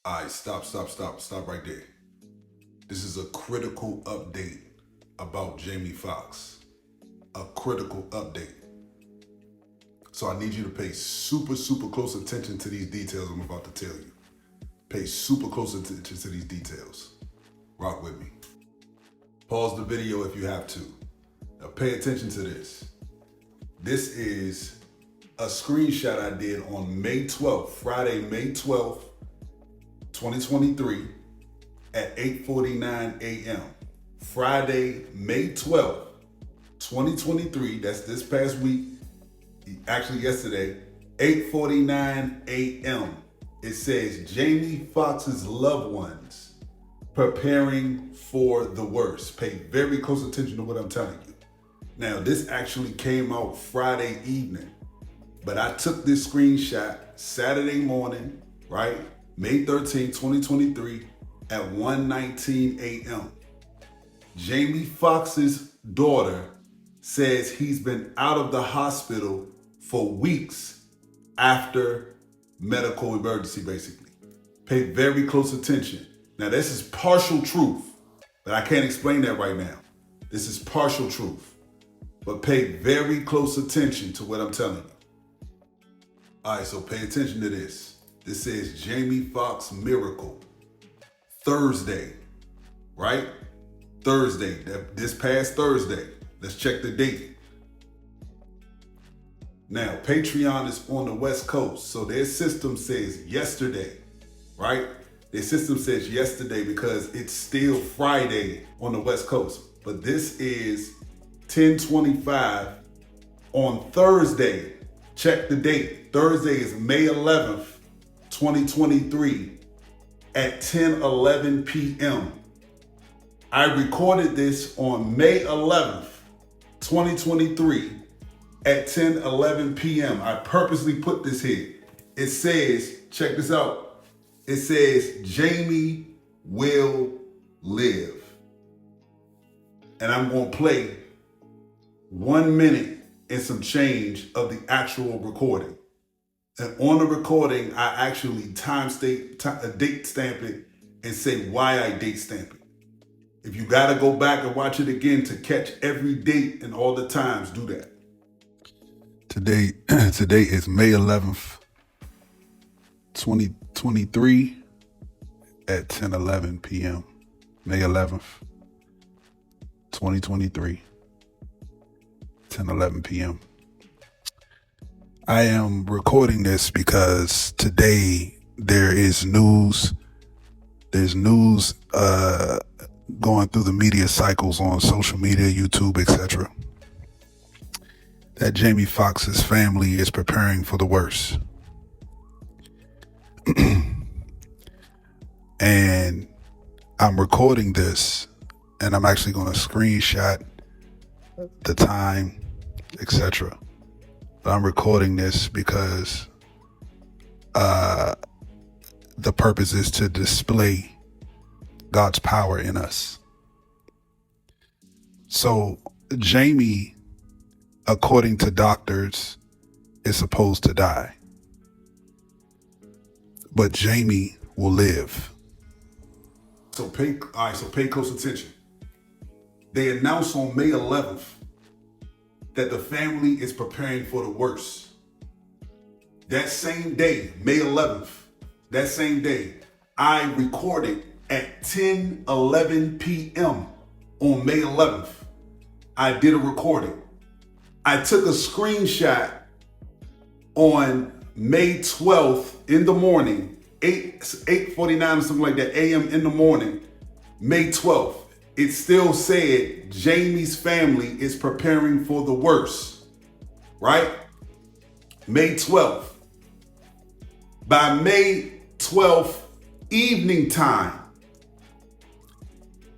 All right, stop right there. This is a critical update about Jamie Foxx. A critical update. So I need you to pay super close attention to these details I'm about to tell you. Pay super close attention to these details. Rock with me. Pause the video if you have to. Now pay attention to this. This is a screenshot I did on May 12th, Friday, May 12th, 2023 at 8:49 a.m. Friday, May 12th, 2023, that's this past week, actually yesterday, 8:49 a.m. It says Jamie Foxx's loved ones preparing for the worst. Pay very close attention to what I'm telling you. Now, this actually came out Friday evening, but I took this screenshot Saturday morning, right? May 13, 2023 at 1:19 a.m. Jamie Foxx's daughter says he's been out of the hospital for weeks after medical emergency, basically. Pay very close attention. Now, this is partial truth, but I can't explain that right now. This is partial truth, but pay very close attention to what I'm telling you. All right, so pay attention to this. This says Jamie Foxx miracle. Thursday, right? Thursday, this past Thursday. Let's check the date. Now, Patreon is on the West Coast, so their system says yesterday, right? Their system says yesterday because it's still Friday on the West Coast. But this is 10:25 on Thursday. Check the date. Thursday is May 11th, 2023 at 10:11 p.m. I recorded this on May 11th, 2023 at 10:11 p.m. I purposely put this here. It says, check this out. It says, Jamie will live. And I'm going to play 1 minute and some change of the actual recording. And on the recording, I actually date stamp it and say why I date stamp it. If you got to go back and watch it again to catch every date and all the times, do that. Today is May 11th, 2023 at 10:11 p.m. May 11th, 2023, 10:11 p.m. I am recording this because today there is news. There's news going through the media cycles on social media, YouTube, etc. that Jamie Foxx's family is preparing for the worst. And I'm recording this, and I'm actually going to screenshot the time, etc. But I'm recording this because the purpose is to display God's power in us. So Jamie, according to doctors, is supposed to die. But Jamie will live. So pay close attention. They announced on May 11th that the family is preparing for the worst. That same day, May 11th, that same day, I recorded at 10:11 p.m. on May 11th. I did a recording. I took a screenshot on May 12th in the morning, 8:49 or something like that, a.m. in the morning, May 12th. It still said Jamie's family is preparing for the worst, right? May 12th. By May 12th evening time,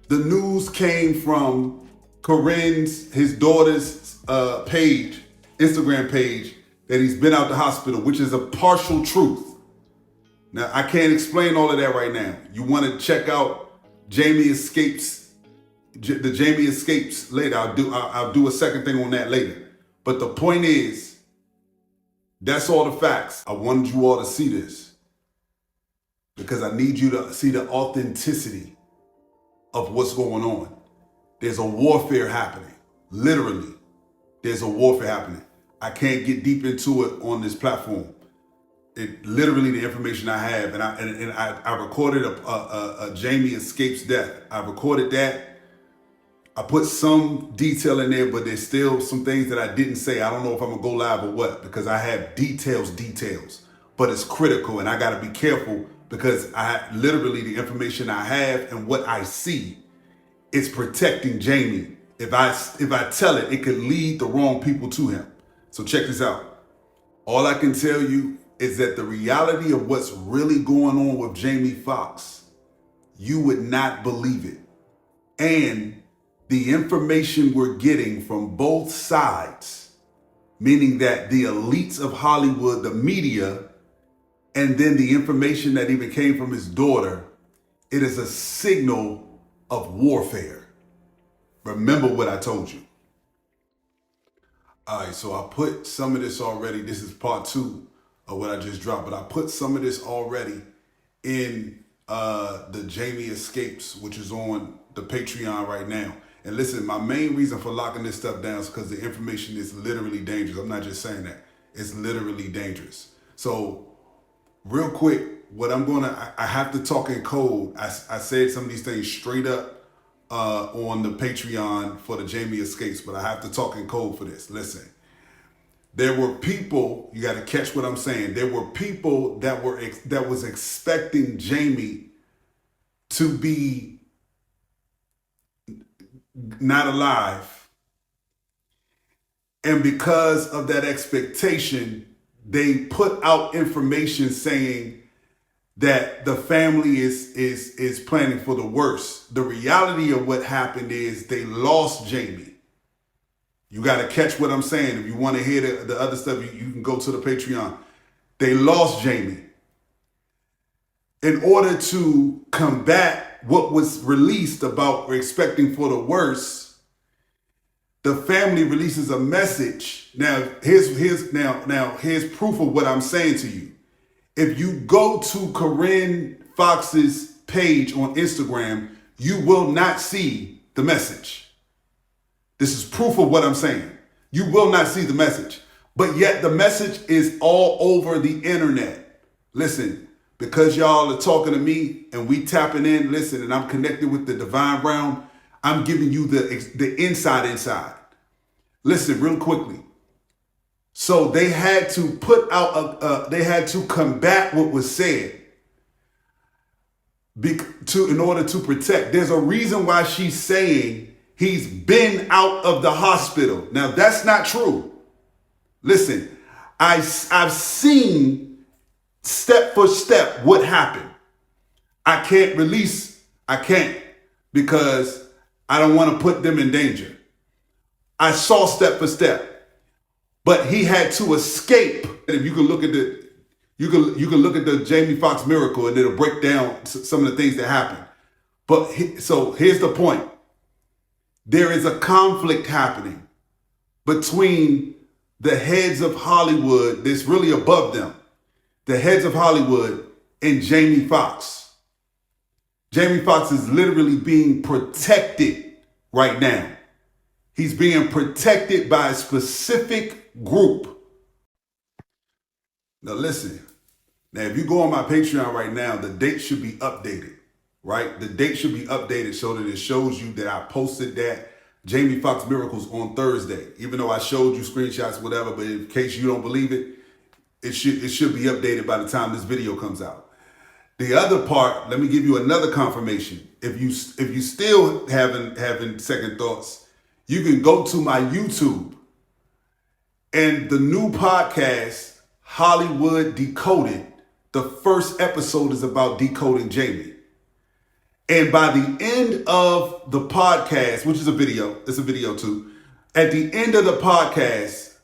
the news came from Corinne's, his daughter's page, Instagram page, that he's been out the hospital, which is a partial truth. Now, I can't explain all of that right now. You want to check out Jamie Escapes, the Jamie Escapes later. I'll do a second thing on that later. But the point is, that's all the facts. I wanted you all to see this because because I need you to see the authenticity of what's going on. There's a warfare happening. Literally, there's a warfare happening. I can't get deep into it on this platform. It literally the information I have, and I recorded a Jamie escapes death. I recorded that. I put some detail in there, but there's still some things that I didn't say. I don't know if I'm gonna go live or what, because I have details, but it's critical, and I gotta be careful because I literally the information I have and what I see is protecting Jamie. If I tell it, it could lead the wrong people to him. So check this out. All I can tell you is that the reality of what's really going on with Jamie Foxx, you would not believe it. And the information we're getting from both sides, meaning that the elites of Hollywood, the media, and then the information that even came from his daughter, it is a signal of warfare. Remember what I told you. All right, so I put some of this already. This is part 2 of what I just dropped, but I put some of this already in the Jamie Escapes, which is on the Patreon right now. And listen, my main reason for locking this stuff down is because the information is literally dangerous. I'm not just saying that. It's literally dangerous. So real quick, I have to talk in code. I said some of these things straight up on the Patreon for the Jamie Escapes, but I have to talk in code for this. Listen, there were people, you got to catch what I'm saying. There were people that was expecting Jamie to be not alive. And because of that expectation, they put out information saying that the family is planning for the worst. The reality of what happened is they lost Jamie. You got to catch what I'm saying. If you want to hear the other stuff, you can go to the Patreon. They lost Jamie. In order to combat what was released about expecting for the worst, the family releases a message. Now, here's proof of what I'm saying to you. If you go to Corinne Fox's page on Instagram, you will not see the message. This is proof of what I'm saying. You will not see the message. But yet the message is all over the internet. Listen, because y'all are talking to me and we tapping in, listen, and I'm connected with the divine realm, I'm giving you the inside. Listen, real quickly. So they had to put out, they had to combat what was said in order to protect. There's a reason why she's saying he's been out of the hospital. Now, that's not true. Listen, I've seen step for step what happened. I can't because I don't want to put them in danger. I saw step for step, but he had to escape. And if you can look at you can look at the Jamie Foxx miracle, and it'll break down some of the things that happened. But so here's the point. There is a conflict happening between the heads of Hollywood that's really above them, the heads of Hollywood, and Jamie Foxx. Jamie Foxx is literally being protected right now. He's being protected by a specific group. Now listen, now if you go on my Patreon right now, the date should be updated, right? The date should be updated so that it shows you that I posted that Jamie Foxx miracles on Thursday. Even though I showed you screenshots, whatever, but in case you don't believe it, it should be updated by the time this video comes out. The other part, let me give you another confirmation. If you still having second thoughts, you can go to my YouTube and the new podcast, Hollywood Decoded. The first episode is about decoding Jamie. And by the end of the podcast, which is a video, it's a video too. At the end of the podcast,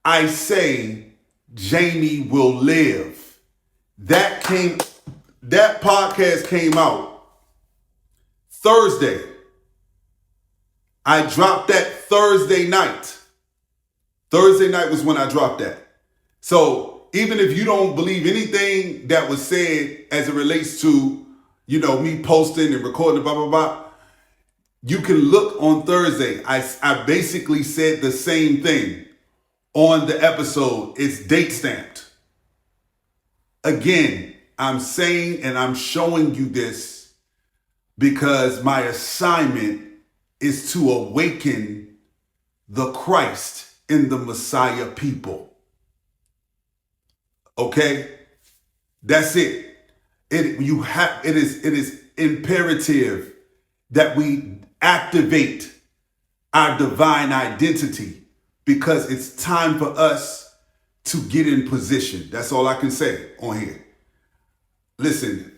I say Jamie will live. That podcast came out Thursday. I dropped that Thursday night. Thursday night was when I dropped that. So even if you don't believe anything that was said as it relates to, me posting and recording, blah, blah, blah, you can look on Thursday. I basically said the same thing on the episode. It's date stamped. Again, I'm saying and I'm showing you this because my assignment is to awaken the Christ in the Messiah people. Okay? That's it. It is imperative that we activate our divine identity because it's time for us to get in position. That's all I can say on here. Listen,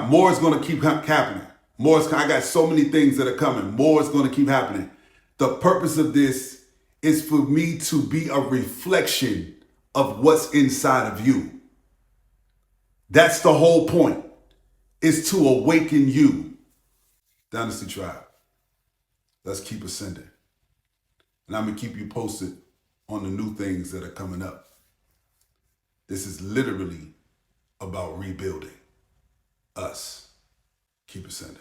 more is going to keep happening. I got so many things that are coming. More is going to keep happening. The purpose of this is for me to be a reflection of what's inside of you. That's the whole point, is to awaken you. Dynasty Tribe, let's keep ascending. And I'm going to keep you posted on the new things that are coming up. This is literally about rebuilding us. Keep ascending.